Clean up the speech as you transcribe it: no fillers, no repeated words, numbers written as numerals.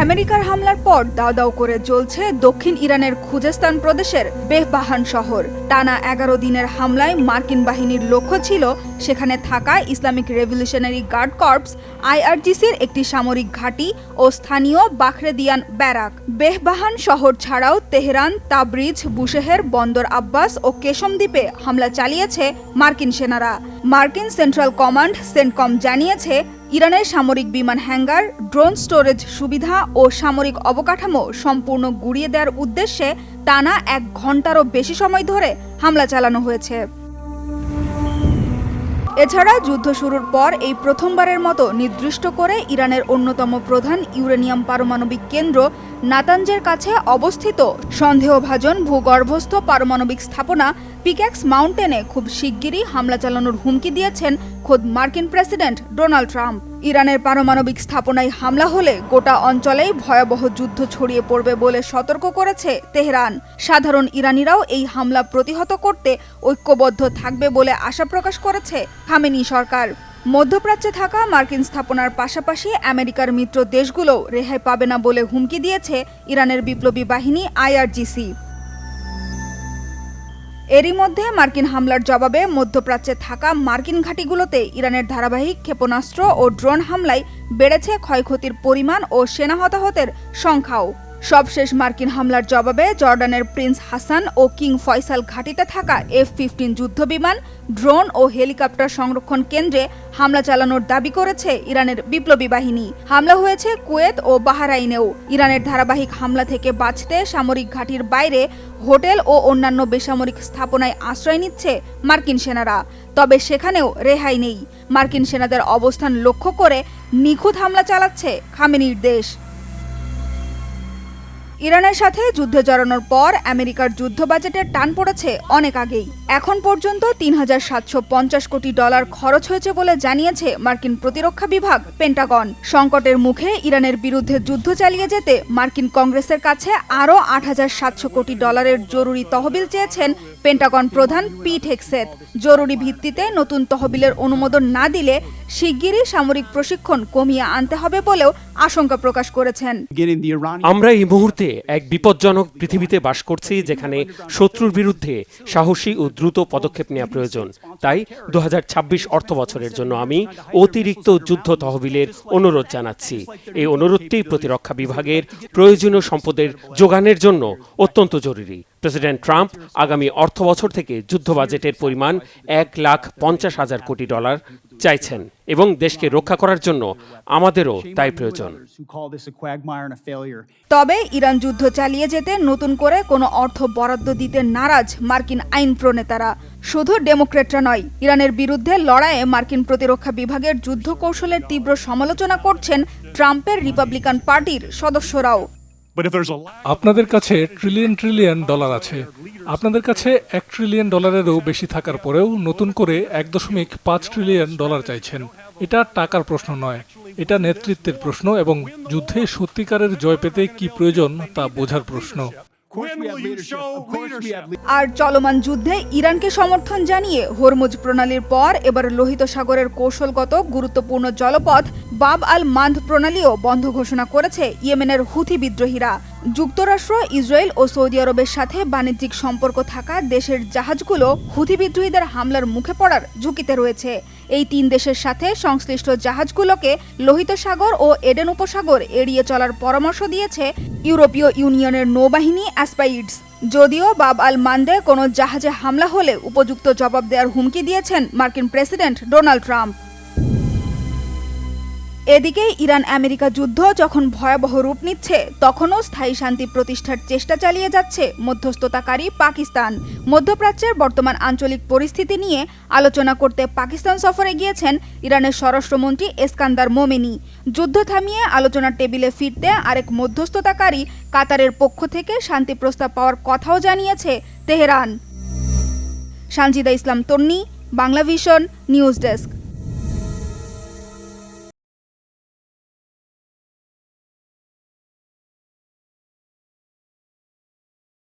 আমেরিকার হামলার পর দাও দাও করে জ্বলছে দক্ষিণ ইরানের খুজেস্তান প্রদেশের বেহবাহান শহর। টানা ১১ দিনের হামলায় মার্কিন বাহিনীর লক্ষ্য ছিল সেখানে থাকা ইসলামিক রেভলিউশনারি গার্ড কর্পস আইআরজিসির একটি সামরিক ঘাঁটি ও স্থানীয় বাখরেদিয়ান ব্যারাক। বেহবাহান শহর ছাড়াও তেহরান, তাবরিজ, বুশেহের, বন্দর আব্বাস ও কেশম দ্বীপে হামলা চালিয়েছে মার্কিন সেনারা। মার্কিন সেন্ট্রাল কমান্ড সেন্টকম জানিয়েছে, ইরানের সামরিক বিমান হ্যাঙ্গার, ড্রোন স্টোরেজ সুবিধা ও সামরিক অবকাঠামো সম্পূর্ণ গুঁড়িয়ে দেওয়ার উদ্দেশ্যে টানা ১ ঘণ্টারও বেশি সময় ধরে হামলা চালানো হয়েছে। এছাড়া যুদ্ধ শুরুর পর এই প্রথমবারের মতো নির্দিষ্ট করে ইরানের অন্যতম প্রধান ইউরেনিয়াম পারমাণবিক কেন্দ্র নাতানজের কাছে অবস্থিত সন্দেহভাজন ভূগর্ভস্থ পারমাণবিক স্থাপনা পিক্যাক্স মাউন্টেনে খুব শিগগিরই হামলা চালানোর হুমকি দিয়েছেন খোদ মার্কিন প্রেসিডেন্ট ডোনাল্ড ট্রাম্প। ইরানের পারমাণবিক স্থাপনায় হামলা হলে গোটা অঞ্চলেই ভয়াবহ যুদ্ধ ছড়িয়ে পড়বে বলে সতর্ক করেছে তেহরান। সাধারণ ইরানিরাও এই হামলা প্রতিহত করতে ঐক্যবদ্ধ থাকবে বলে আশা প্রকাশ করেছে খামেনি সরকার। মধ্যপ্রাচ্যে থাকা মার্কিন স্থাপনার পাশাপাশি আমেরিকার মিত্র দেশগুলোও রেহাই পাবে না বলে হুমকি দিয়েছে ইরানের বিপ্লবী বাহিনী আইআরজিসি। এরই মধ্যে মার্কিন হামলার জবাবে মধ্যপ্রাচ্যে থাকা মার্কিন ঘাঁটিগুলোতে ইরানের ধারাবাহিক ক্ষেপণাস্ত্র ও ড্রোন হামলায় বেড়েছে ক্ষয়ক্ষতির পরিমাণ ও সেনা হতাহতের সংখ্যাও। সবশেষ মার্কিন হামলার জবাবে জর্ডানের প্রিন্স হাসান ও কিং ফয়সাল ঘাঁটিতে থাকা F-15 যুদ্ধবিমান, ড্রোন ও হেলিকপ্টার সংরক্ষণ কেন্দ্রে হামলা চালানোর দাবি করেছে ইরানের বিপ্লবী বাহিনী। হামলা হয়েছে কুয়েত ও বাহরাইনেও। ইরানের ধারাবাহিক হামলা থেকে বাঁচতে সামরিক ঘাঁটির বাইরে হোটেল ও অন্যান্য বেসামরিক স্থাপনায় আশ্রয় নিচ্ছে মার্কিন সেনারা। তবে সেখানেও রেহাই নেই। মার্কিন সেনাদের অবস্থান লক্ষ্য করে নিখুঁত হামলা চালাচ্ছে খামেনির দেশ। ইরানের সাথে যুদ্ধে জড়ানোর পর আমেরিকার যুদ্ধ বাজেটের টান পড়েছে অনেক আগেই। এখন পর্যন্ত $৩,৭৫০ কোটি খরচ হয়েছে বলে জানিয়েছে মার্কিন প্রতিরক্ষা বিভাগ পেন্টাগন। সংকটের মুখে ইরানের বিরুদ্ধে যুদ্ধ চালিয়ে যেতে মার্কিন কংগ্রেসের কাছে আরও $৮,৭০০ কোটি জরুরি তহবিল চেয়েছেন পেন্টাগন প্রধান পিট হেগসেথ। জরুরি ভিত্তিতে নতুন তহবিলের অনুমোদন না দিলে শিগগিরই সামরিক প্রশিক্ষণ কমিয়ে আনতে হবে বলেও আশঙ্কা প্রকাশ করেছেন। আমরা এই মুহূর্তে এক বিপজ্জনক পৃথিবীতে বাস করছি, যেখানে শত্রুর বিরুদ্ধে সাহসী ও দ্রুত পদক্ষেপ নেওয়া প্রয়োজন। তাই 2026 অর্থ বছরের জন্য আমি অতিরিক্ত যুদ্ধ তহবিলের অনুরোধ জানাচ্ছি। এই অনুরোধটি প্রতিরক্ষা বিভাগের প্রয়োজনীয় সম্পদের যোগানের জন্য অত্যন্ত জরুরি। প্রেসিডেন্ট ট্রাম্প আগামী অর্থ বছর থেকে যুদ্ধ বাজেটের পরিমাণ $1,50,000 কোটি চাইছেন এবং দেশকে রক্ষা করার জন্য আমাদেরও তাই প্রয়োজন। তবে ইরান যুদ্ধ চালিয়ে যেতে নতুন করে কোনো অর্থ বরাদ্দ দিতে নারাজ মার্কিন আইন প্রণেতারা। শুধু ডেমোক্রেটরা নয়, ইরানের বিরুদ্ধে লড়াইয়ে মার্কিন প্রতিরক্ষা বিভাগের যুদ্ধ কৌশলের তীব্র সমালোচনা করছেন ট্রাম্পের রিপাবলিকান পার্টির সদস্যরাও। আপনাদের কাছে ট্রিলিয়ন ডলার আছে। আপনাদের কাছে $1 ট্রিলিয়ন বেশি থাকার পরেও নতুন করে $1.5 ট্রিলিয়ন চাইছেন। এটা টাকার প্রশ্ন নয়, এটা নেতৃত্বের প্রশ্ন এবং যুদ্ধে সত্যিকারের জয় পেতে কি প্রয়োজন তা বোঝার প্রশ্ন। আর চলমান যুদ্ধে ইরানকে সমর্থন জানিয়ে হরমুজ প্রণালীর পর এবার লোহিত সাগরের কৌশলগত গুরুত্বপূর্ণ জলপথ বাব আল মান্দ প্রণালীও বন্ধ ঘোষণা করেছে ইয়েমেনের হুথি বিদ্রোহীরা। যুক্তরাষ্ট্র, ইসরায়েল ও সৌদি আরবের সাথে বাণিজ্যিক সম্পর্ক থাকা দেশের জাহাজগুলো হুথি বিদ্রোহীদের হামলার মুখে পড়ার ঝুঁকিতে রয়েছে। এই 3 দেশের সাথে সংশ্লিষ্ট জাহাজগুলোকে লোহিত সাগর ও এডেন উপসাগর এড়িয়ে চলার পরামর্শ দিয়েছে ইউরোপীয় ইউনিয়নের নৌবাহিনী অ্যাসপাইডস। যদিও বাব আল মান্দে কোনো জাহাজে হামলা হলে উপযুক্ত জবাব দেওয়ার হুমকি দিয়েছেন মার্কিন প্রেসিডেন্ট ডোনাল্ড ট্রাম্প। এদিকে ইরান আমেরিকা যুদ্ধ যখন ভয়াবহ রূপ নিচ্ছে, তখনও স্থায়ী শান্তি প্রতিষ্ঠার চেষ্টা চালিয়ে যাচ্ছে মধ্যস্থতাকারী পাকিস্তান। মধ্যপ্রাচ্যের বর্তমান আঞ্চলিক পরিস্থিতি নিয়ে আলোচনা করতে পাকিস্তান সফরে গিয়েছেন ইরানের স্বরাষ্ট্রমন্ত্রী এসকান্দার মোমেনি। যুদ্ধ থামিয়ে আলোচনার টেবিলে ফিরতে আরেক মধ্যস্থতাকারী কাতারের পক্ষ থেকে শান্তি প্রস্তাব পাওয়ার কথাও জানিয়েছে তেহরান। সানজিদা ইসলাম তন্নি, বাংলা ভিশন, নিউজ ডেস্ক।